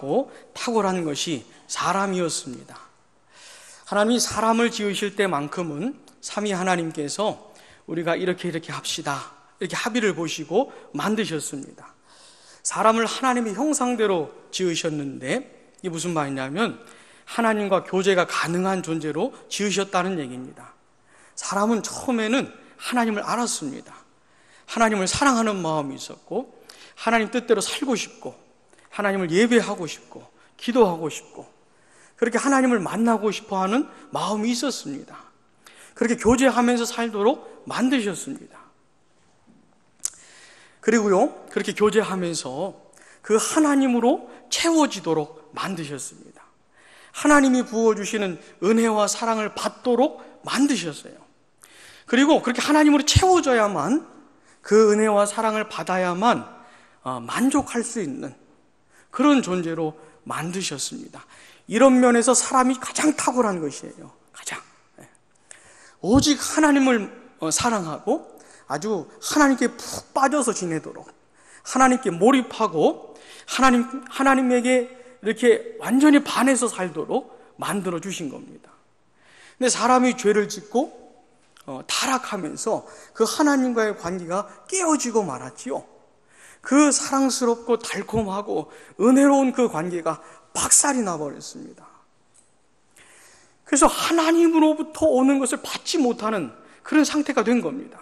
많고 탁월한 것이 사람이었습니다. 하나님이 사람을 지으실 때만큼은 삼위 하나님께서 우리가 이렇게 합시다, 이렇게 합의를 보시고 만드셨습니다. 사람을 하나님의 형상대로 지으셨는데, 이게 무슨 말이냐면 하나님과 교제가 가능한 존재로 지으셨다는 얘기입니다. 사람은 처음에는 하나님을 알았습니다. 하나님을 사랑하는 마음이 있었고, 하나님 뜻대로 살고 싶고, 하나님을 예배하고 싶고, 기도하고 싶고, 그렇게 하나님을 만나고 싶어 하는 마음이 있었습니다. 그렇게 교제하면서 살도록 만드셨습니다. 그리고요, 그렇게 교제하면서 그 하나님으로 채워지도록 만드셨습니다. 하나님이 부어주시는 은혜와 사랑을 받도록 만드셨어요. 그리고 그렇게 하나님으로 채워져야만, 그 은혜와 사랑을 받아야만 만족할 수 있는 그런 존재로 만드셨습니다. 이런 면에서 사람이 가장 탁월한 것이에요. 가장. 오직 하나님을 사랑하고 아주 하나님께 푹 빠져서 지내도록, 하나님께 몰입하고 하나님에게 이렇게 완전히 반해서 살도록 만들어 주신 겁니다. 근데 사람이 죄를 짓고 타락하면서 그 하나님과의 관계가 깨어지고 말았지요. 그 사랑스럽고 달콤하고 은혜로운 그 관계가 박살이 나버렸습니다. 그래서 하나님으로부터 오는 것을 받지 못하는 그런 상태가 된 겁니다.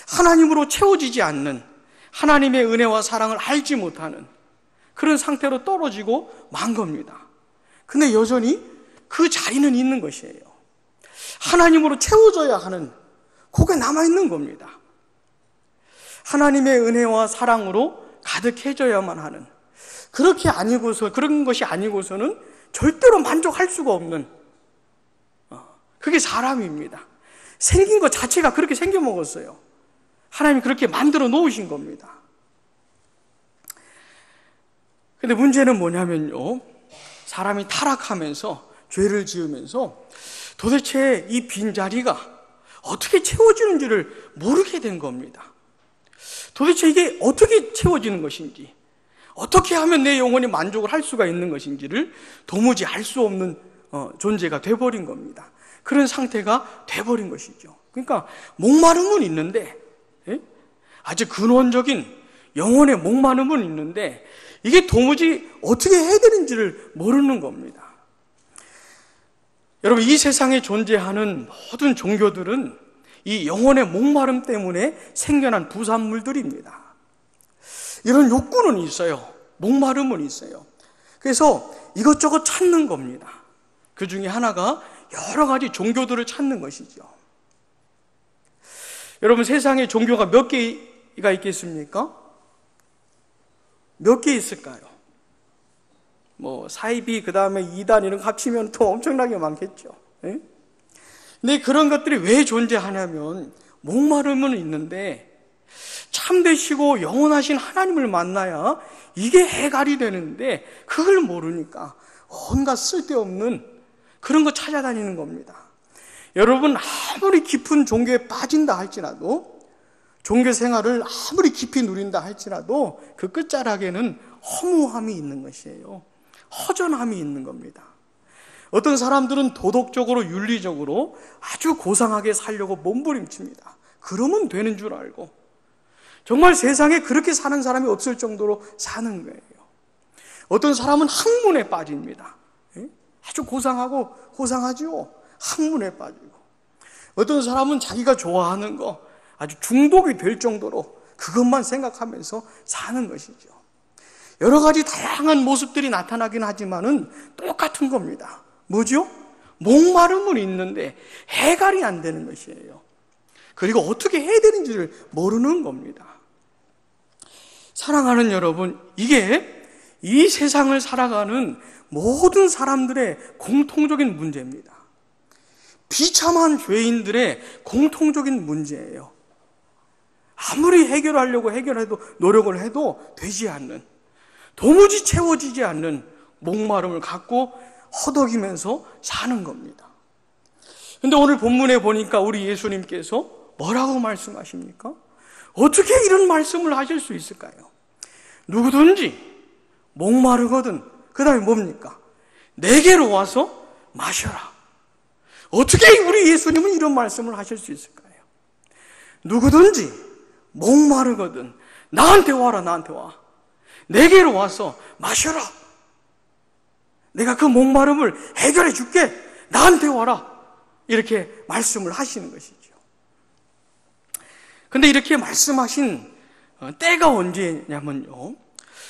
하나님으로 채워지지 않는, 하나님의 은혜와 사랑을 알지 못하는 그런 상태로 떨어지고 만 겁니다. 근데 여전히 그 자리는 있는 것이에요. 하나님으로 채워져야 하는, 그게 남아있는 겁니다. 하나님의 은혜와 사랑으로 가득해져야만 하는, 그런 것이 아니고서는 절대로 만족할 수가 없는, 그게 사람입니다. 생긴 것 자체가 그렇게 생겨 먹었어요. 하나님이 그렇게 만들어 놓으신 겁니다. 근데 문제는 뭐냐면요, 사람이 타락하면서 죄를 지으면서 도대체 이 빈자리가 어떻게 채워지는지를 모르게 된 겁니다. 도대체 이게 어떻게 채워지는 것인지, 어떻게 하면 내 영혼이 만족을 할 수가 있는 것인지를 도무지 알 수 없는 존재가 돼버린 겁니다. 그런 상태가 돼버린 것이죠. 그러니까 목마름은 있는데, 아주 근원적인 영혼의 목마름은 있는데 이게 도무지 어떻게 해야 되는지를 모르는 겁니다. 여러분, 이 세상에 존재하는 모든 종교들은 이 영혼의 목마름 때문에 생겨난 부산물들입니다. 이런 욕구는 있어요. 목마름은 있어요. 그래서 이것저것 찾는 겁니다. 그 중에 하나가 여러 가지 종교들을 찾는 것이죠. 여러분, 세상에 종교가 몇 개가 있겠습니까? 몇 개 있을까요? 사이비, 그 다음에 이단 이런 거 합치면 또 엄청나게 많겠죠. 근데 그런 것들이 왜 존재하냐면 목마름은 있는데 참되시고 영원하신 하나님을 만나야 이게 해결이 되는데 그걸 모르니까 온갖 쓸데없는 그런 거 찾아다니는 겁니다. 여러분, 아무리 깊은 종교에 빠진다 할지라도, 종교 생활을 아무리 깊이 누린다 할지라도 그 끝자락에는 허무함이 있는 것이에요. 허전함이 있는 겁니다. 어떤 사람들은 도덕적으로, 윤리적으로 아주 고상하게 살려고 몸부림칩니다. 그러면 되는 줄 알고 정말 세상에 그렇게 사는 사람이 없을 정도로 사는 거예요. 어떤 사람은 학문에 빠집니다. 아주 고상하죠. 학문에 빠지고, 어떤 사람은 자기가 좋아하는 거 아주 중독이 될 정도로 그것만 생각하면서 사는 것이죠. 여러 가지 다양한 모습들이 나타나긴 하지만은 똑같은 겁니다. 뭐죠? 목마름은 있는데 해결이 안 되는 것이에요. 그리고 어떻게 해야 되는지를 모르는 겁니다. 사랑하는 여러분, 이게 이 세상을 살아가는 모든 사람들의 공통적인 문제입니다. 비참한 죄인들의 공통적인 문제예요. 아무리 해결해도 노력을 해도 되지 않는, 도무지 채워지지 않는 목마름을 갖고 허덕이면서 사는 겁니다. 근데 오늘 본문에 보니까 우리 예수님께서 뭐라고 말씀하십니까? 어떻게 이런 말씀을 하실 수 있을까요? 누구든지 목마르거든 그 다음에 뭡니까? 내게로 와서 마셔라. 어떻게 우리 예수님은 이런 말씀을 하실 수 있을까요? 누구든지 목마르거든 나한테 와라. 나한테 와. 내게로 와서 마셔라. 내가 그 목마름을 해결해 줄게. 나한테 와라. 이렇게 말씀을 하시는 것이죠. 근데 이렇게 말씀하신 때가 언제냐면요,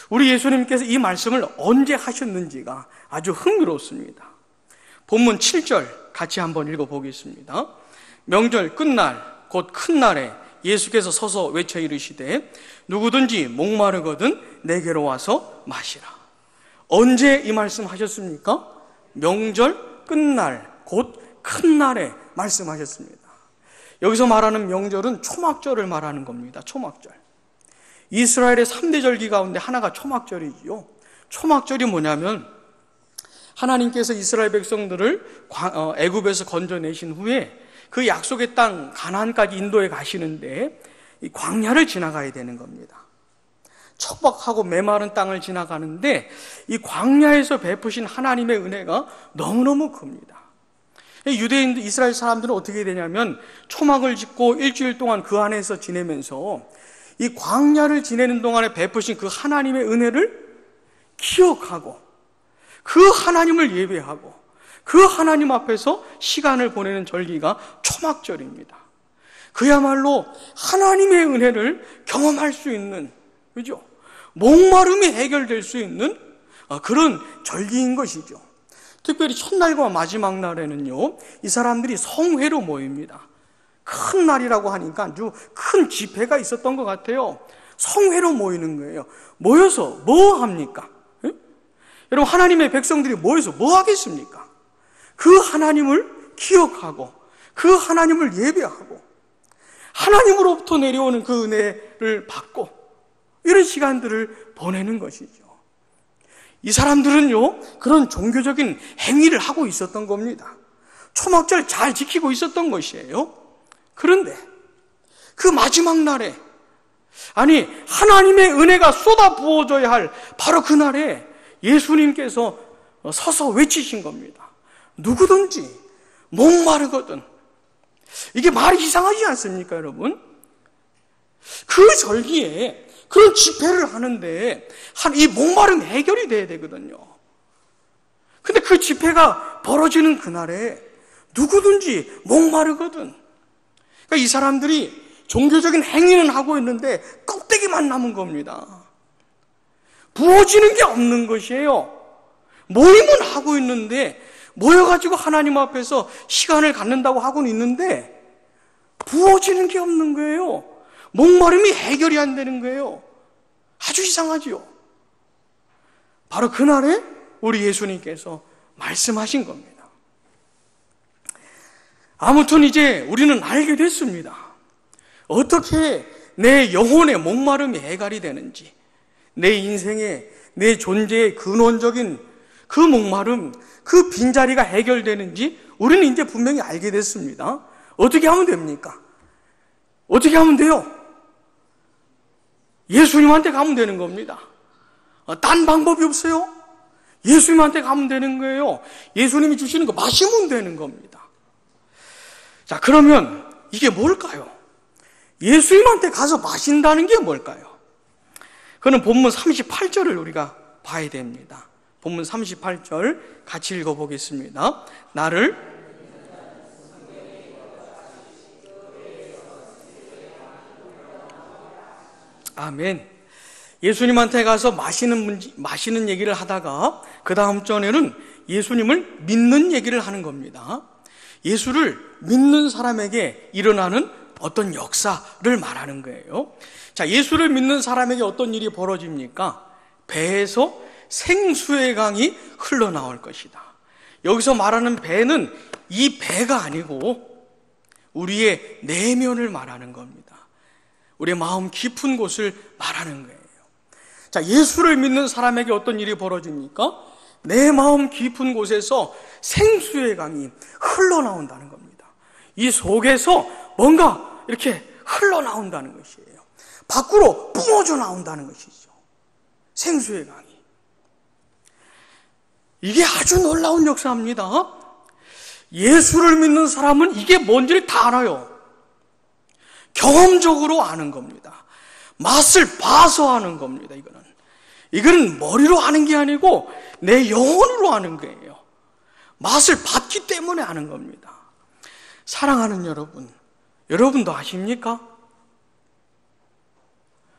우리 예수님께서 이 말씀을 언제 하셨는지가 아주 흥미롭습니다. 본문 7절 같이 한번 읽어보겠습니다. 명절 끝날 곧 큰 날에 예수께서 서서 외쳐 이르시되 누구든지 목마르거든 내게로 와서 마시라. 언제 이 말씀 하셨습니까? 명절 끝날 곧 큰 날에 말씀하셨습니다. 여기서 말하는 명절은 초막절을 말하는 겁니다. 초막절. 이스라엘의 3대 절기 가운데 하나가 초막절이지요. 초막절이 뭐냐면 하나님께서 이스라엘 백성들을 애굽에서 건져내신 후에 그 약속의 땅 가나안까지 인도해 가시는데 이 광야를 지나가야 되는 겁니다. 척박하고 메마른 땅을 지나가는데 이 광야에서 베푸신 하나님의 은혜가 너무너무 큽니다. 유대인들, 이스라엘 사람들은 어떻게 되냐면 초막을 짓고 일주일 동안 그 안에서 지내면서 이 광야를 지내는 동안에 베푸신 그 하나님의 은혜를 기억하고 그 하나님을 예배하고 그 하나님 앞에서 시간을 보내는 절기가 초막절입니다. 그야말로 하나님의 은혜를 경험할 수 있는, 그죠? 목마름이 해결될 수 있는 그런 절기인 것이죠. 특별히 첫날과 마지막 날에는요, 이 사람들이 성회로 모입니다. 큰 날이라고 하니까 아주 큰 집회가 있었던 것 같아요. 성회로 모이는 거예요. 모여서 뭐 합니까? 예? 여러분, 하나님의 백성들이 모여서 뭐 하겠습니까? 그 하나님을 기억하고 그 하나님을 예배하고 하나님으로부터 내려오는 그 은혜를 받고 이런 시간들을 보내는 것이죠. 이 사람들은요, 그런 종교적인 행위를 하고 있었던 겁니다. 초막절 잘 지키고 있었던 것이에요. 그런데 그 마지막 날에, 아니 하나님의 은혜가 쏟아 부어져야 할 바로 그 날에 예수님께서 서서 외치신 겁니다. 누구든지 목마르거든. 이게 말이 이상하지 않습니까, 여러분? 그 절기에 그런 집회를 하는데 이 목마름 해결이 돼야 되거든요. 근데 그 집회가 벌어지는 그날에 누구든지 목마르거든. 그러니까 이 사람들이 종교적인 행위는 하고 있는데 껍데기만 남은 겁니다. 부어지는 게 없는 것이에요. 모임은 하고 있는데 모여가지고 하나님 앞에서 시간을 갖는다고 하고는 있는데 부어지는 게 없는 거예요. 목마름이 해결이 안 되는 거예요. 아주 이상하지요. 바로 그날에 우리 예수님께서 말씀하신 겁니다. 아무튼 이제 우리는 알게 됐습니다. 어떻게 내 영혼의 목마름이 해결이 되는지, 내 인생의, 내 존재의 근원적인 그 목마름, 그 빈자리가 해결되는지 우리는 이제 분명히 알게 됐습니다. 어떻게 하면 됩니까? 어떻게 하면 돼요? 예수님한테 가면 되는 겁니다. 딴 방법이 없어요. 예수님한테 가면 되는 거예요. 예수님이 주시는 거 마시면 되는 겁니다. 자, 그러면 이게 뭘까요? 예수님한테 가서 마신다는 게 뭘까요? 그는 본문 38절을 우리가 봐야 됩니다. 본문 38절 같이 읽어보겠습니다. 나를 아멘. 예수님한테 가서 마시는 얘기를 하다가 그 다음 절에는 예수님을 믿는 얘기를 하는 겁니다. 예수를 믿는 사람에게 일어나는 어떤 역사를 말하는 거예요. 자, 예수를 믿는 사람에게 어떤 일이 벌어집니까? 배에서 생수의 강이 흘러나올 것이다. 여기서 말하는 배는 이 배가 아니고 우리의 내면을 말하는 겁니다. 우리의 마음 깊은 곳을 말하는 거예요. 자, 예수를 믿는 사람에게 어떤 일이 벌어집니까? 내 마음 깊은 곳에서 생수의 강이 흘러나온다는 겁니다. 이 속에서 뭔가 이렇게 흘러나온다는 것이에요. 밖으로 뿜어져 나온다는 것이죠. 생수의 강이. 이게 아주 놀라운 역사입니다. 예수를 믿는 사람은 이게 뭔지를 다 알아요. 경험적으로 아는 겁니다. 맛을 봐서 아는 겁니다. 이거는 머리로 아는 게 아니고 내 영혼으로 아는 거예요. 맛을 봤기 때문에 아는 겁니다. 사랑하는 여러분, 여러분도 아십니까?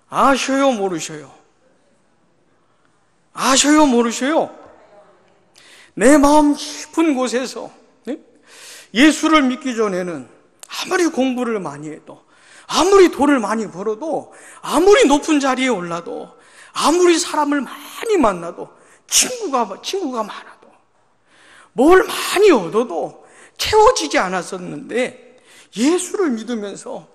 아셔요, 모르셔요? 아셔요, 모르셔요? 내 마음 깊은 곳에서 예수를 믿기 전에는 아무리 공부를 많이 해도, 아무리 돈을 많이 벌어도, 아무리 높은 자리에 올라도, 아무리 사람을 많이 만나도, 친구가 많아도, 뭘 많이 얻어도 채워지지 않았었는데, 예수를 믿으면서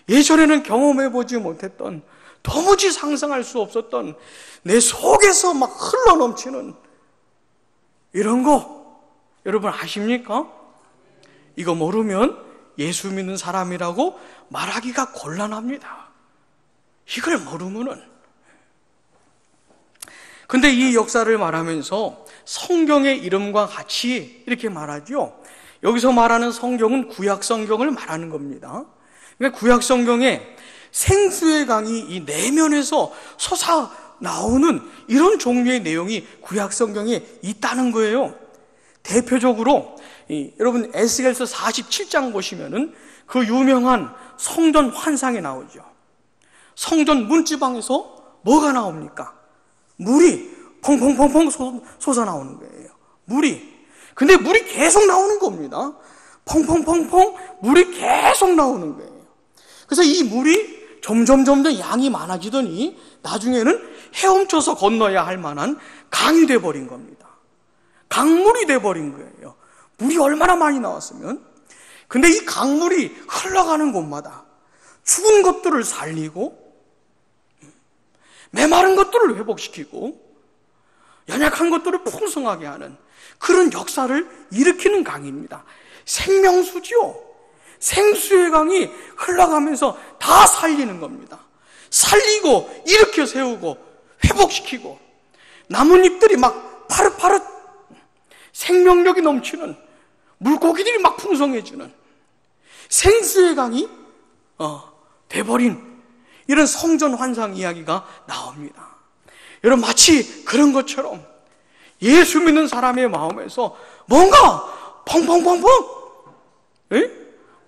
예전에는 경험해보지 못했던, 도무지 상상할 수 없었던 내 속에서 막 흘러넘치는 이런 거 여러분 아십니까? 이거 모르면 예수 믿는 사람이라고 말하기가 곤란합니다. 이걸 모르면은. 근데 이 역사를 말하면서 성경의 이름과 같이 이렇게 말하죠. 여기서 말하는 성경은 구약 성경을 말하는 겁니다. 그러니까 구약 성경에 생수의 강이 이 내면에서 솟아 나오는 이런 종류의 내용이 구약 성경에 있다는 거예요. 대표적으로 여러분 에스겔서 47장 보시면은 그 유명한 성전 환상이 나오죠. 성전 문지방에서 뭐가 나옵니까? 물이 펑펑펑펑 솟아 나오는 거예요. 물이. 근데 물이 계속 나오는 겁니다. 펑펑펑펑 물이 계속 나오는 거예요. 그래서 이 물이 점점 양이 많아지더니 나중에는 헤엄쳐서 건너야 할 만한 강이 돼버린 겁니다. 강물이 돼버린 거예요. 물이 얼마나 많이 나왔으면. 근데 이 강물이 흘러가는 곳마다 죽은 것들을 살리고 메마른 것들을 회복시키고 연약한 것들을 풍성하게 하는 그런 역사를 일으키는 강입니다. 생명수지요. 생수의 강이 흘러가면서 다 살리는 겁니다. 살리고 일으켜 세우고 회복시키고 나뭇잎들이 막 파릇파릇 생명력이 넘치는 물고기들이 막 풍성해지는 생수의 강이 돼버린 이런 성전 환상 이야기가 나옵니다. 여러분 마치 그런 것처럼 예수 믿는 사람의 마음에서 뭔가 펑펑펑펑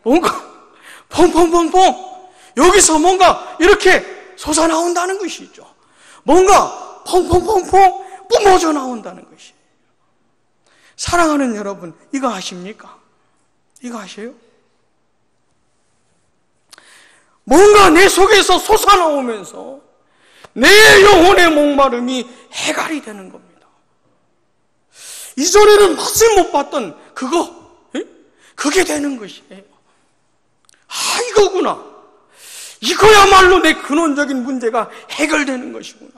뭔가 펑펑펑펑 여기서 뭔가 이렇게 솟아나온다는 것이죠. 뭔가 펑펑펑펑 뿜어져 나온다는 것이에요. 사랑하는 여러분, 이거 아십니까? 이거 아세요? 뭔가 내 속에서 솟아나오면서 내 영혼의 목마름이 해갈이 되는 겁니다. 이전에는 맛을 못 봤던 그게 되는 것이에요. 아, 이거구나. 이거야말로 내 근원적인 문제가 해결되는 것이구나.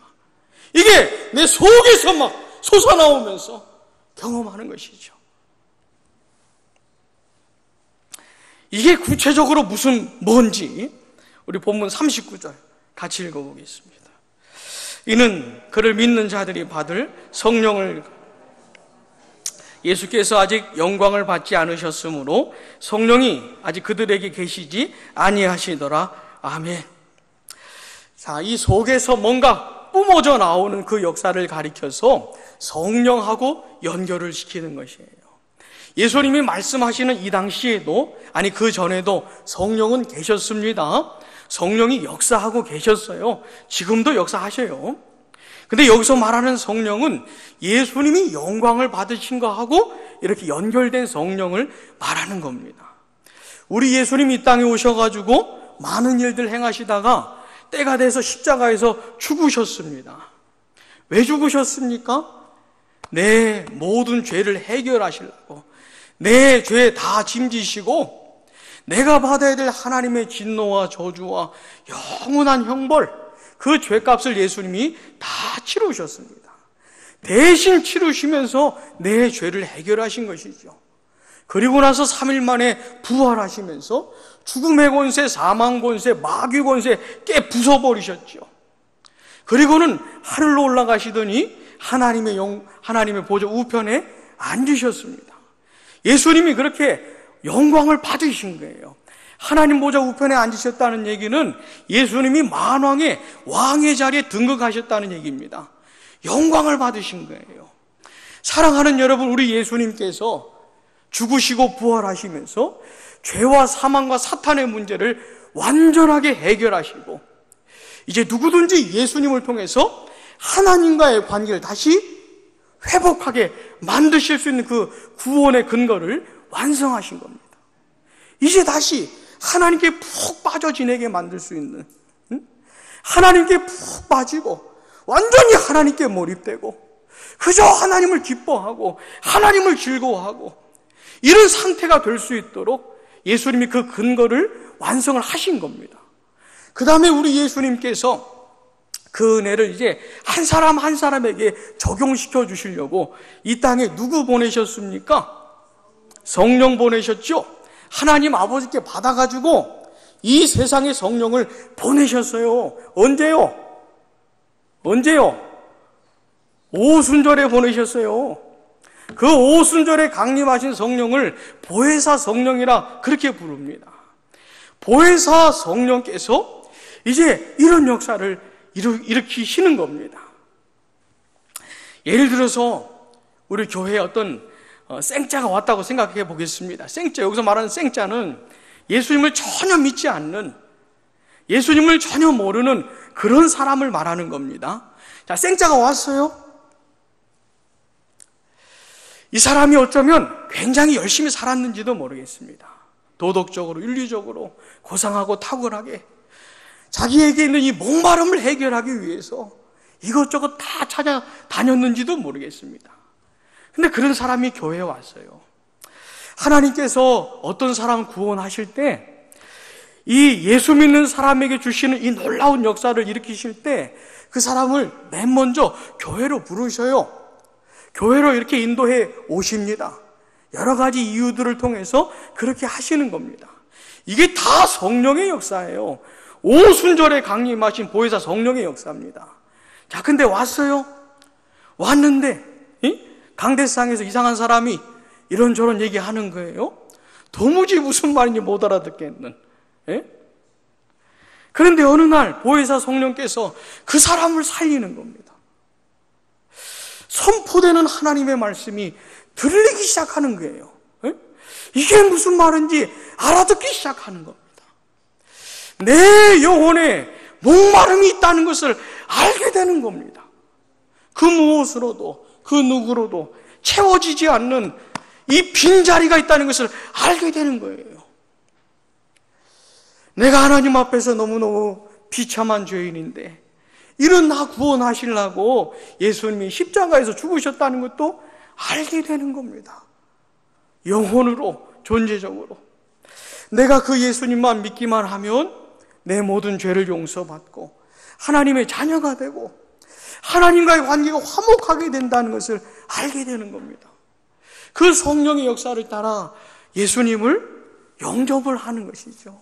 이게 내 속에서 막 솟아나오면서 경험하는 것이죠. 이게 구체적으로 뭔지 우리 본문 39절 같이 읽어보겠습니다. 이는 그를 믿는 자들이 받을 성령을 예수께서 아직 영광을 받지 않으셨으므로 성령이 아직 그들에게 계시지 아니하시더라. 아멘. 자, 이 속에서 뭔가 뿜어져 나오는 그 역사를 가리켜서 성령하고 연결을 시키는 것이에요. 예수님이 말씀하시는 이 당시에도, 아니 그 전에도 성령은 계셨습니다. 성령이 역사하고 계셨어요. 지금도 역사하셔요. 근데 여기서 말하는 성령은 예수님이 영광을 받으신 거하고 이렇게 연결된 성령을 말하는 겁니다. 우리 예수님이 이 땅에 오셔가지고 많은 일들 행하시다가 때가 돼서 십자가에서 죽으셨습니다. 왜 죽으셨습니까? 내 모든 죄를 해결하시려고, 내 죄 다 짐지시고 내가 받아야 될 하나님의 진노와 저주와 영원한 형벌, 그 죄값을 예수님이 다 치르셨습니다. 대신 치르시면서 내 죄를 해결하신 것이죠. 그리고 나서 3일 만에 부활하시면서 죽음의 권세, 사망 권세, 마귀 권세 깨 부숴버리셨죠. 그리고는 하늘로 올라가시더니 하나님의 보좌 우편에 앉으셨습니다. 예수님이 그렇게 영광을 받으신 거예요. 하나님 보좌 우편에 앉으셨다는 얘기는 예수님이 만왕의 왕의 자리에 등극하셨다는 얘기입니다. 영광을 받으신 거예요. 사랑하는 여러분, 우리 예수님께서 죽으시고 부활하시면서 죄와 사망과 사탄의 문제를 완전하게 해결하시고 이제 누구든지 예수님을 통해서 하나님과의 관계를 다시 회복하게 만드실 수 있는 그 구원의 근거를 완성하신 겁니다. 이제 다시 하나님께 푹 빠져 지내게 만들 수 있는, 하나님께 푹 빠지고 완전히 하나님께 몰입되고 그저 하나님을 기뻐하고 하나님을 즐거워하고 이런 상태가 될 수 있도록 예수님이 그 근거를 완성을 하신 겁니다. 그 다음에 우리 예수님께서 그 은혜를 이제 한 사람 한 사람에게 적용시켜 주시려고 이 땅에 누구 보내셨습니까? 성령 보내셨죠? 하나님 아버지께 받아가지고 이 세상에 성령을 보내셨어요. 언제요? 오순절에 보내셨어요. 그 오순절에 강림하신 성령을 보혜사 성령이라 그렇게 부릅니다. 보혜사 성령께서 이제 이런 역사를 일으키시는 겁니다. 예를 들어서 우리 교회에 어떤 생자가 왔다고 생각해 보겠습니다. 생자, 여기서 말하는 생자는 예수님을 전혀 믿지 않는, 예수님을 전혀 모르는 그런 사람을 말하는 겁니다. 자, 생자가 왔어요. 이 사람이 어쩌면 굉장히 열심히 살았는지도 모르겠습니다. 도덕적으로, 윤리적으로 고상하고 탁월하게 자기에게 있는 이 목마름을 해결하기 위해서 이것저것 다 찾아다녔는지도 모르겠습니다. 근데 그런 사람이 교회에 왔어요. 하나님께서 어떤 사람을 구원하실 때 이 예수 믿는 사람에게 주시는 이 놀라운 역사를 일으키실 때 그 사람을 맨 먼저 교회로 부르셔요. 교회로 이렇게 인도해 오십니다. 여러 가지 이유들을 통해서 그렇게 하시는 겁니다. 이게 다 성령의 역사예요. 오순절에 강림하신 보혜사 성령의 역사입니다. 자, 근데 왔어요. 왔는데 강대상에서 이상한 사람이 이런저런 얘기하는 거예요. 도무지 무슨 말인지 못 알아듣겠는. 그런데 어느 날 보혜사 성령께서 그 사람을 살리는 겁니다. 선포되는 하나님의 말씀이 들리기 시작하는 거예요. 이게 무슨 말인지 알아듣기 시작하는 겁니다. 내 영혼에 목마름이 있다는 것을 알게 되는 겁니다. 그 무엇으로도 그 누구로도 채워지지 않는 이 빈자리가 있다는 것을 알게 되는 거예요. 내가 하나님 앞에서 너무너무 비참한 죄인인데 이런 나 구원하시려고 예수님이 십자가에서 죽으셨다는 것도 알게 되는 겁니다. 영혼으로, 존재적으로. 내가 그 예수님만 믿기만 하면 내 모든 죄를 용서받고 하나님의 자녀가 되고 하나님과의 관계가 화목하게 된다는 것을 알게 되는 겁니다. 그 성령의 역사를 따라 예수님을 영접을 하는 것이죠.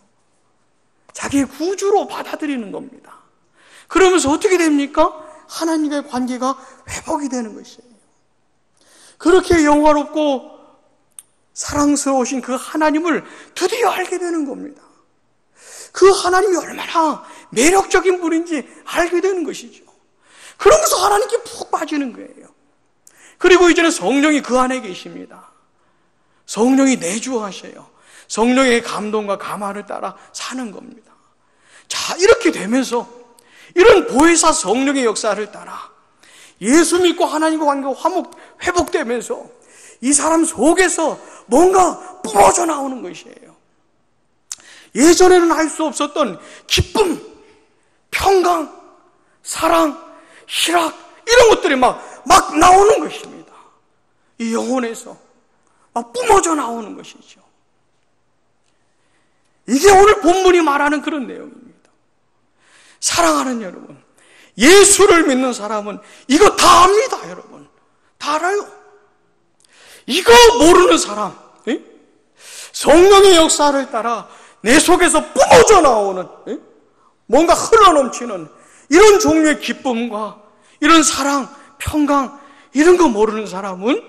자기의 구주로 받아들이는 겁니다. 그러면서 어떻게 됩니까? 하나님과의 관계가 회복이 되는 것이에요. 그렇게 영화롭고 사랑스러우신 그 하나님을 드디어 알게 되는 겁니다. 그 하나님이 얼마나 매력적인 분인지 알게 되는 것이죠. 그러면서 하나님께 푹 빠지는 거예요. 그리고 이제는 성령이 그 안에 계십니다. 성령이 내주하셔요. 성령의 감동과 감화를 따라 사는 겁니다. 자, 이렇게 되면서 이런 보혜사 성령의 역사를 따라 예수 믿고 하나님과 관계가 회복되면서 이 사람 속에서 뭔가 뿜어져 나오는 것이에요. 예전에는 알 수 없었던 기쁨, 평강, 사랑, 희락 이런 것들이 막 나오는 것입니다. 이 영혼에서 막 뿜어져 나오는 것이죠. 이게 오늘 본문이 말하는 그런 내용입니다. 사랑하는 여러분, 예수를 믿는 사람은 이거 다 압니다. 여러분 다 알아요. 이거 모르는 사람, 성령의 역사를 따라 내 속에서 뿜어져 나오는 뭔가 흘러넘치는 이런 종류의 기쁨과 이런 사랑, 평강 이런 거 모르는 사람은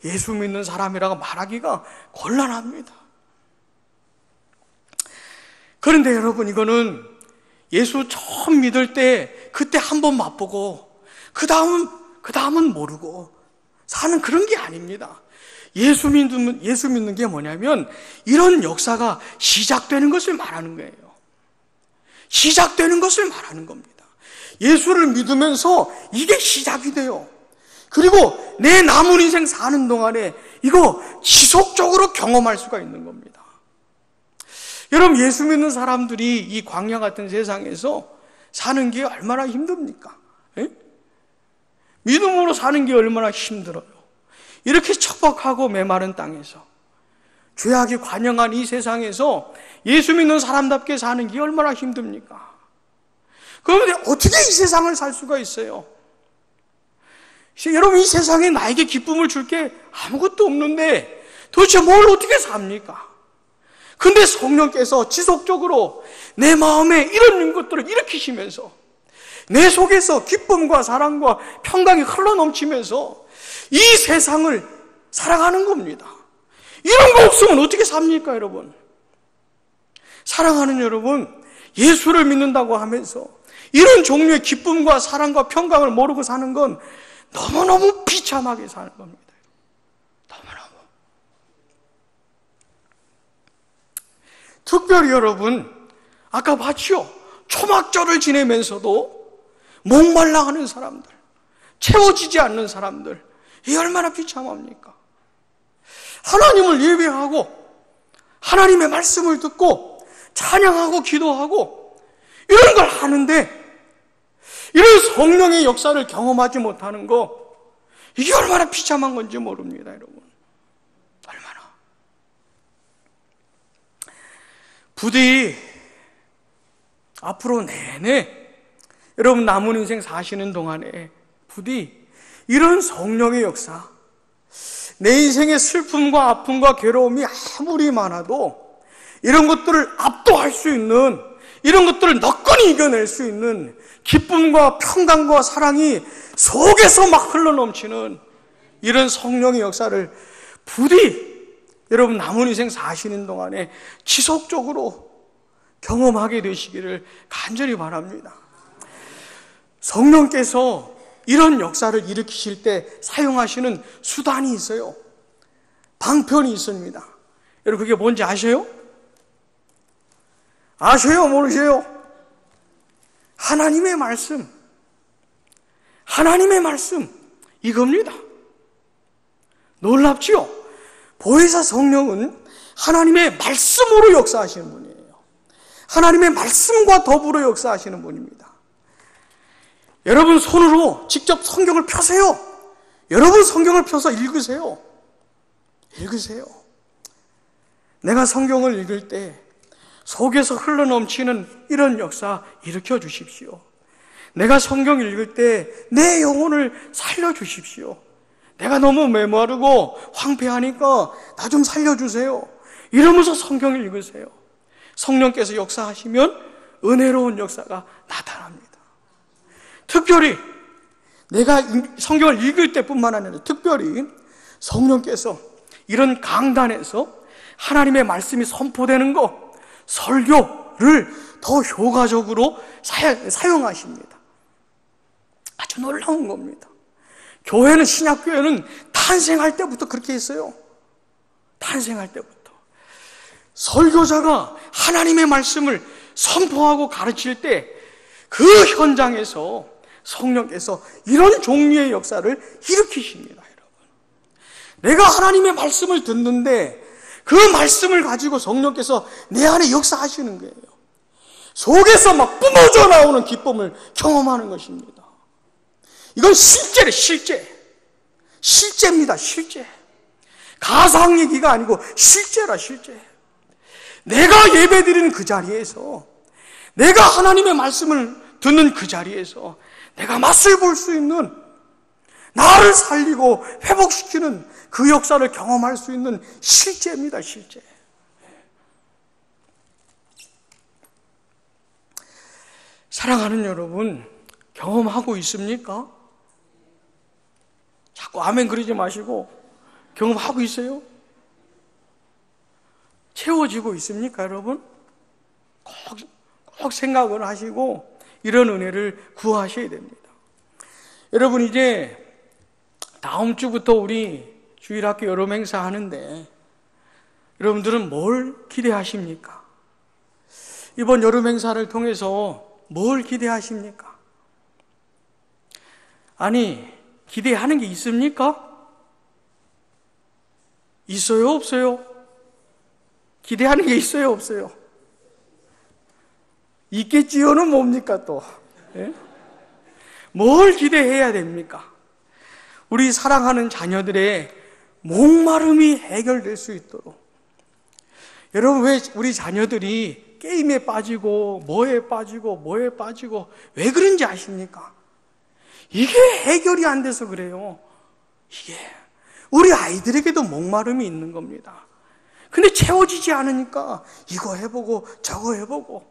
예수 믿는 사람이라고 말하기가 곤란합니다. 그런데 여러분, 이거는 예수 처음 믿을 때 그때 한번 맛보고 그 다음은 모르고 사는 그런 게 아닙니다. 예수 믿는 게 뭐냐면 이런 역사가 시작되는 것을 말하는 거예요. 시작되는 것을 말하는 겁니다. 예수를 믿으면서 이게 시작이 돼요. 그리고 내 남은 인생 사는 동안에 이거 지속적으로 경험할 수가 있는 겁니다. 여러분, 예수 믿는 사람들이 이 광야 같은 세상에서 사는 게 얼마나 힘듭니까? 에? 믿음으로 사는 게 얼마나 힘들어요. 이렇게 척박하고 메마른 땅에서, 죄악이 관영한 이 세상에서 예수 믿는 사람답게 사는 게 얼마나 힘듭니까? 그런데 어떻게 이 세상을 살 수가 있어요? 여러분, 이 세상에 나에게 기쁨을 줄 게 아무것도 없는데 도대체 뭘 어떻게 삽니까? 근데 성령께서 지속적으로 내 마음에 이런 것들을 일으키시면서 내 속에서 기쁨과 사랑과 평강이 흘러넘치면서 이 세상을 살아가는 겁니다. 이런 거 없으면 어떻게 삽니까, 여러분? 사랑하는 여러분, 예수를 믿는다고 하면서 이런 종류의 기쁨과 사랑과 평강을 모르고 사는 건 너무너무 비참하게 사는 겁니다. 너무너무. 특별히 여러분, 아까 봤죠? 초막절을 지내면서도 목말라 하는 사람들, 채워지지 않는 사람들, 이 얼마나 비참합니까? 하나님을 예배하고 하나님의 말씀을 듣고 찬양하고 기도하고 이런 걸 하는데 이런 성령의 역사를 경험하지 못하는 거, 이게 얼마나 비참한 건지 모릅니다, 여러분. 얼마나. 부디 앞으로 내내 여러분 남은 인생 사시는 동안에 부디 이런 성령의 역사, 내 인생의 슬픔과 아픔과 괴로움이 아무리 많아도 이런 것들을 압도할 수 있는, 이런 것들을 너끈히 이겨낼 수 있는 기쁨과 평강과 사랑이 속에서 막 흘러넘치는 이런 성령의 역사를 부디 여러분 남은 인생 사시는 동안에 지속적으로 경험하게 되시기를 간절히 바랍니다. 성령께서 이런 역사를 일으키실 때 사용하시는 수단이 있어요. 방편이 있습니다. 여러분, 그게 뭔지 아세요? 아세요? 모르세요? 하나님의 말씀. 하나님의 말씀. 이겁니다. 놀랍지요? 보혜사 성령은 하나님의 말씀으로 역사하시는 분이에요. 하나님의 말씀과 더불어 역사하시는 분입니다. 여러분 손으로 직접 성경을 펴세요. 여러분 성경을 펴서 읽으세요. 읽으세요. 내가 성경을 읽을 때 속에서 흘러넘치는 이런 역사 일으켜 주십시오. 내가 성경 읽을 때 내 영혼을 살려주십시오. 내가 너무 메마르고 황폐하니까 나 좀 살려주세요. 이러면서 성경을 읽으세요. 성령께서 역사하시면 은혜로운 역사가 나타납니다. 특별히 내가 성경을 읽을 때뿐만 아니라 특별히 성령께서 이런 강단에서 하나님의 말씀이 선포되는 것, 설교를 더 효과적으로 사용하십니다. 아주 놀라운 겁니다. 교회는, 신약교회는 탄생할 때부터 그렇게 했어요. 탄생할 때부터. 설교자가 하나님의 말씀을 선포하고 가르칠 때 그 현장에서 성령께서 이런 종류의 역사를 일으키십니다, 여러분. 내가 하나님의 말씀을 듣는데 그 말씀을 가지고 성령께서 내 안에 역사하시는 거예요. 속에서 막 뿜어져 나오는 기쁨을 경험하는 것입니다. 이건 실제래, 실제입니다, 실제. 가상 얘기가 아니고 실제라, 실제. 내가 예배드리는 그 자리에서, 내가 하나님의 말씀을 듣는 그 자리에서 내가 맛을 볼 수 있는, 나를 살리고 회복시키는 그 역사를 경험할 수 있는 실제입니다, 실제. 사랑하는 여러분, 경험하고 있습니까? 자꾸 아멘 그러지 마시고 경험하고 있어요? 채워지고 있습니까, 여러분? 꼭 생각을 하시고 이런 은혜를 구하셔야 됩니다. 여러분, 이제 다음 주부터 우리 주일학교 여름 행사 하는데 여러분들은 뭘 기대하십니까? 이번 여름 행사를 통해서 뭘 기대하십니까? 아니, 기대하는 게 있습니까? 있어요, 없어요? 기대하는 게 있어요, 없어요? 있겠지요는 뭡니까 또? 예? 뭘 기대해야 됩니까? 우리 사랑하는 자녀들의 목마름이 해결될 수 있도록. 여러분, 왜 우리 자녀들이 게임에 빠지고 뭐에 빠지고 왜 그런지 아십니까? 이게 해결이 안 돼서 그래요. 이게 우리 아이들에게도 목마름이 있는 겁니다. 근데 채워지지 않으니까 이거 해보고 저거 해보고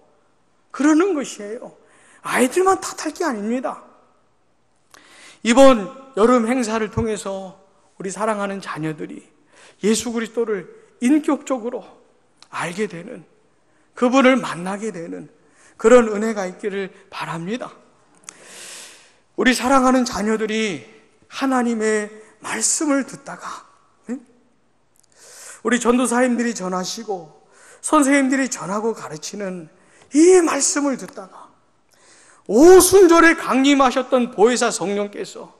그러는 것이에요. 아이들만 탓할 게 아닙니다. 이번 여름 행사를 통해서 우리 사랑하는 자녀들이 예수 그리스도를 인격적으로 알게 되는, 그분을 만나게 되는 그런 은혜가 있기를 바랍니다. 우리 사랑하는 자녀들이 하나님의 말씀을 듣다가 우리 전도사님들이 전하시고 선생님들이 전하고 가르치는 이 말씀을 듣다가 오순절에 강림하셨던 보혜사 성령께서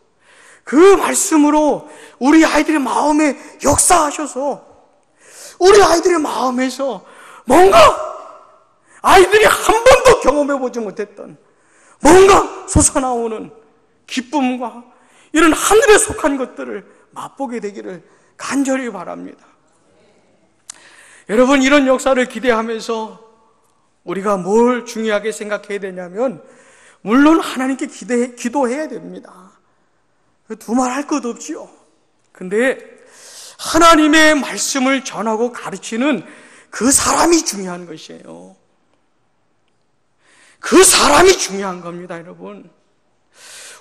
그 말씀으로 우리 아이들의 마음에 역사하셔서 우리 아이들의 마음에서 뭔가 아이들이 한 번도 경험해보지 못했던 뭔가 솟아나오는 기쁨과 이런 하늘에 속한 것들을 맛보게 되기를 간절히 바랍니다. 여러분, 이런 역사를 기대하면서 우리가 뭘 중요하게 생각해야 되냐면, 물론 하나님께 기도해야 됩니다. 두말할 것 없지요. 근데 하나님의 말씀을 전하고 가르치는 그 사람이 중요한 것이에요. 그 사람이 중요한 겁니다, 여러분.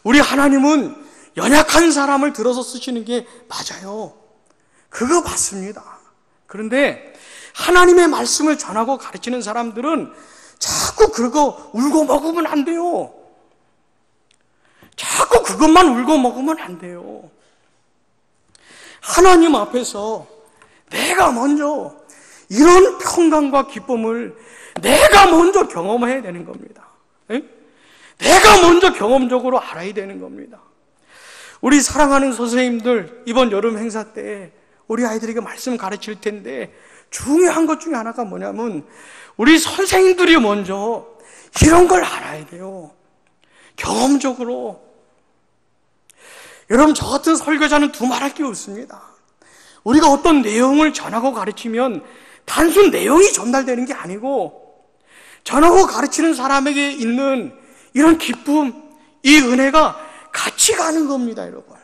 우리 하나님은 연약한 사람을 들어서 쓰시는 게 맞아요. 그거 맞습니다. 그런데 하나님의 말씀을 전하고 가르치는 사람들은 자꾸 그거 울고 먹으면 안 돼요. 자꾸 그것만 울고 먹으면 안 돼요. 하나님 앞에서 내가 먼저 이런 평강과 기쁨을 내가 먼저 경험해야 되는 겁니다. 내가 먼저 경험적으로 알아야 되는 겁니다. 우리 사랑하는 선생님들, 이번 여름 행사 때 우리 아이들에게 말씀 가르칠 텐데 중요한 것 중에 하나가 뭐냐면 우리 선생님들이 먼저 이런 걸 알아야 돼요. 경험적으로. 여러분, 저 같은 설교자는 두말할 게 없습니다. 우리가 어떤 내용을 전하고 가르치면 단순 내용이 전달되는 게 아니고 전하고 가르치는 사람에게 있는 이런 기쁨, 이 은혜가 같이 가는 겁니다, 여러분.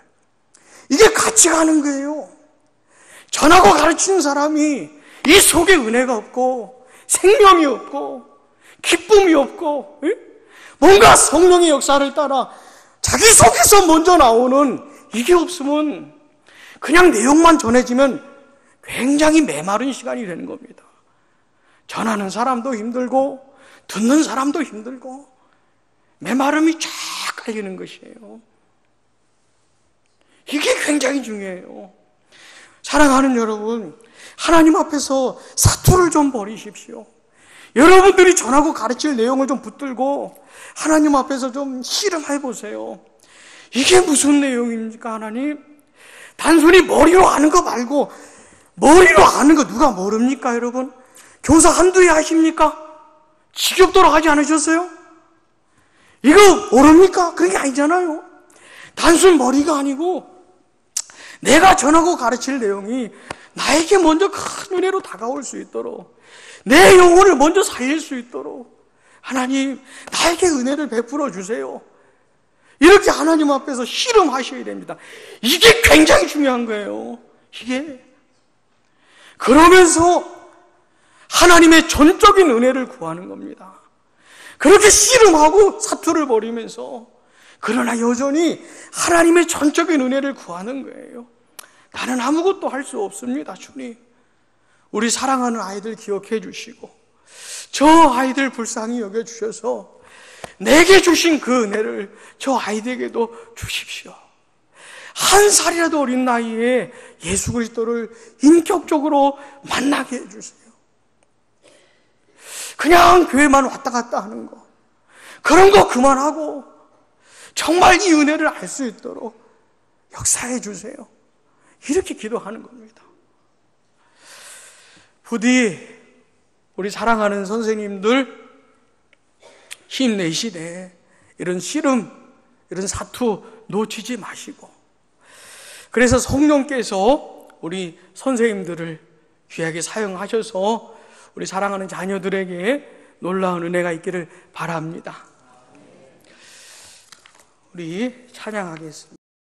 이게 같이 가는 거예요. 전하고 가르치는 사람이 이 속에 은혜가 없고 생명이 없고 기쁨이 없고 뭔가 성령의 역사를 따라 자기 속에서 먼저 나오는 이게 없으면 그냥 내용만 전해지면 굉장히 메마른 시간이 되는 겁니다. 전하는 사람도 힘들고 듣는 사람도 힘들고 메마름이 쫙 깔리는 것이에요. 이게 굉장히 중요해요. 사랑하는 여러분, 하나님 앞에서 사투를 좀 버리십시오. 여러분들이 전하고 가르칠 내용을 좀 붙들고 하나님 앞에서 좀 씨름해 보세요. 이게 무슨 내용입니까, 하나님? 단순히 머리로 아는 거 말고 머리로 아는 거 누가 모릅니까, 여러분? 교사 한두 해 하십니까? 지겹도록 하지 않으셨어요? 이거 모릅니까? 그런 게 아니잖아요. 단순 머리가 아니고 내가 전하고 가르칠 내용이 나에게 먼저 큰 은혜로 다가올 수 있도록 내 영혼을 먼저 살릴 수 있도록 하나님, 나에게 은혜를 베풀어 주세요. 이렇게 하나님 앞에서 씨름하셔야 됩니다. 이게 굉장히 중요한 거예요. 이게. 그러면서 하나님의 전적인 은혜를 구하는 겁니다. 그렇게 씨름하고 사투를 벌이면서 그러나 여전히 하나님의 전적인 은혜를 구하는 거예요. 나는 아무것도 할 수 없습니다, 주님. 우리 사랑하는 아이들 기억해 주시고 저 아이들 불쌍히 여겨주셔서 내게 주신 그 은혜를 저 아이들에게도 주십시오. 한 살이라도 어린 나이에 예수 그리스도를 인격적으로 만나게 해주세요. 그냥 교회만 왔다 갔다 하는 거, 그런 거 그만하고 정말 이 은혜를 알 수 있도록 역사해 주세요. 이렇게 기도하는 겁니다. 부디 우리 사랑하는 선생님들 힘내시되 이런 씨름, 이런 사투 놓치지 마시고, 그래서 성령께서 우리 선생님들을 귀하게 사용하셔서 우리 사랑하는 자녀들에게 놀라운 은혜가 있기를 바랍니다. 우리 찬양하겠습니다.